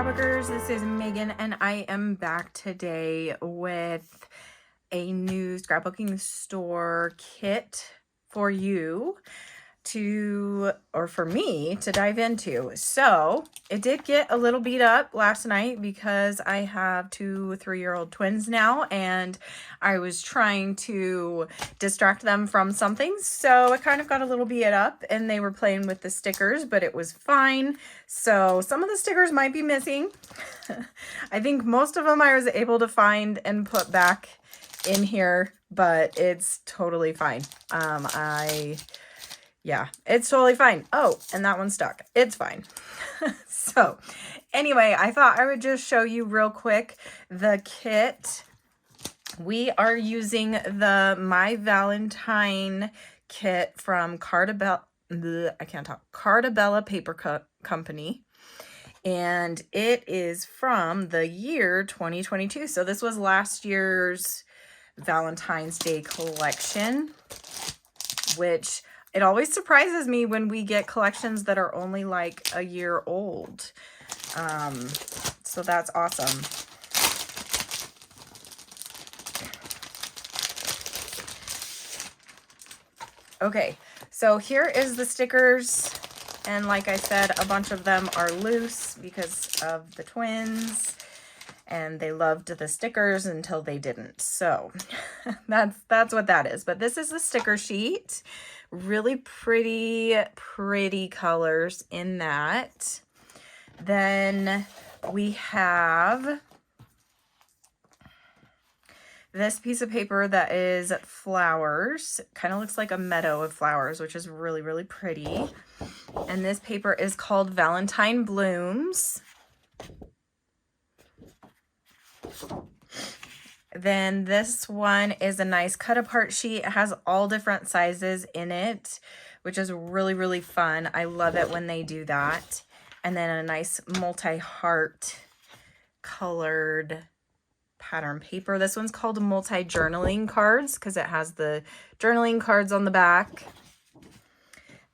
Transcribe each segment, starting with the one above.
Scrapbookers, this is Megan and I am back today with a new scrapbooking store kit for you for me to dive into. So it did get a little beat up last night because I have 2 3-year-old twins now and I was trying to distract them from something, so it kind of got a little beat up and they were playing with the stickers, but it was fine. So some of the stickers might be missing. I think most of them I was able to find and put back in here, but it's totally fine. Yeah, it's totally fine. Oh, and that one stuck. It's fine. So anyway, I thought I would just show you real quick the kit. We are using the My Valentine kit from Cartabella Paper Company. And it is from the year 2022. So this was last year's Valentine's Day collection, which it always surprises me when we get collections that are only like a year old. So that's awesome. Okay, so here is the stickers. And like I said, a bunch of them are loose because of the twins. And they loved the stickers until they didn't. So that's what that is. But this is the sticker sheet. Really pretty colors in that. Then we have this piece of paper that is flowers. Kind of looks like a meadow of flowers, which is really pretty. And this paper is called Valentine Blooms. Then this one is a nice cut apart sheet. It has all different sizes in it, which is really fun. I love it when they do that. And then a nice multi-heart colored pattern paper. This one's called multi-journaling cards because it has the journaling cards on the back.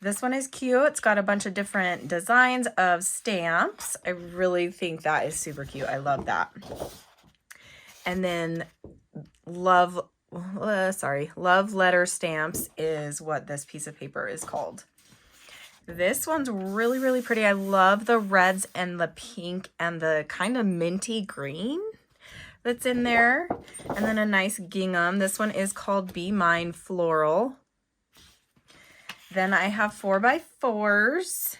This one is cute. It's got a bunch of different designs of stamps. I really think that is super cute. I love that. And then love letter stamps is what this piece of paper is called. This one's really pretty. I love the reds and the pink and the kind of minty green that's in there. And then a nice gingham. This one is called Be Mine Floral. Then I have 4x4s.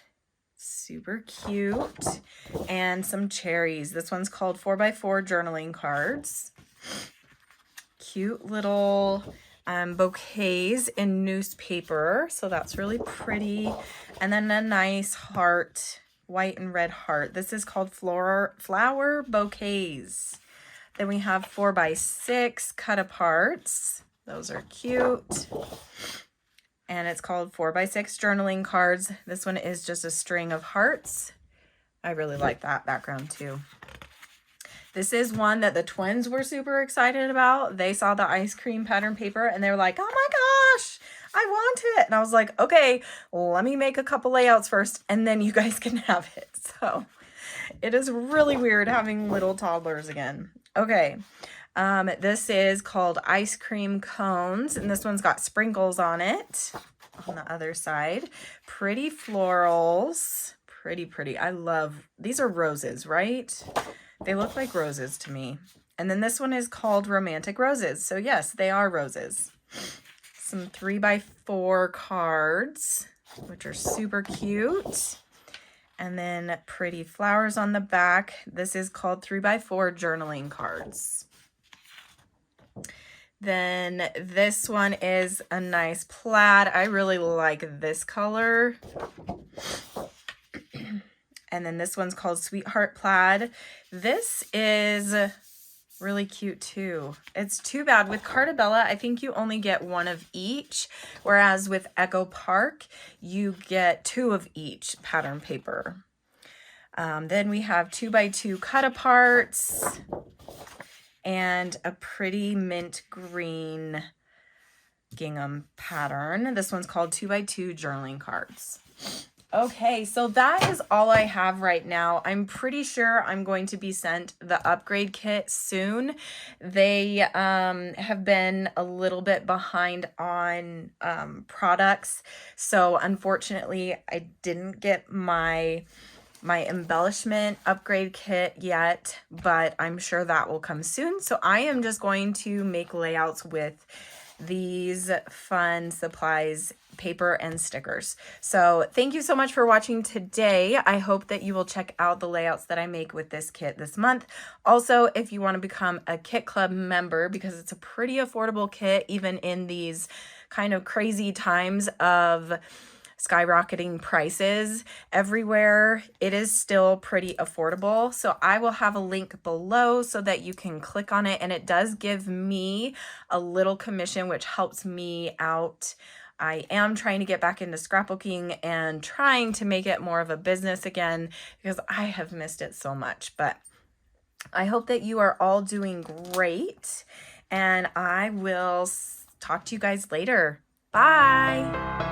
Super cute. And some cherries. This one's called 4x4 journaling cards. Cute little bouquets in newspaper. So that's really pretty. And then a nice heart, white and red heart. This is called flower bouquets. Then we have 4x6 cut aparts. Those are cute. And it's called 4x6 journaling cards. This one is just a string of hearts. I really like that background too. This is one that the twins were super excited about. They saw the ice cream pattern paper and they were like, oh my gosh, I want it. And I was like, okay, let me make a couple layouts first and then you guys can have it. So it is really weird having little toddlers again. Okay. This is called Ice Cream Cones, and this one's got sprinkles on it on the other side. Pretty florals. Pretty. I love, these are roses, right? They look like roses to me. And then this one is called Romantic Roses. So yes, they are roses. Some 3x4 cards, which are super cute. And then pretty flowers on the back. This is called 3x4 journaling cards. Then this one is a nice plaid. I really like this color. And then this one's called Sweetheart Plaid. This is really cute too. It's too bad with Cartabella, I think you only get one of each, whereas with Echo Park, you get 2 of each pattern paper. Then we have 2x2 cut aparts. And a pretty mint green gingham pattern. This one's called 2x2 journaling cards. Okay, so that is all I have right now. I'm pretty sure I'm going to be sent the upgrade kit soon. They have been a little bit behind on products. So unfortunately, I didn't get my embellishment upgrade kit yet, but I'm sure that will come soon. So I am just going to make layouts with these fun supplies, paper and stickers. So thank you so much for watching today. I hope that you will check out the layouts that I make with this kit this month. Also, if you want to become a Kit Club member, because it's a pretty affordable kit, even in these kind of crazy times of skyrocketing prices everywhere, it is still pretty affordable. So I will have a link below so that you can click on it, and it does give me a little commission, which helps me out. I am trying to get back into scrapbooking and trying to make it more of a business again because I have missed it so much. But I hope that you are all doing great, and I will talk to you guys later. Bye.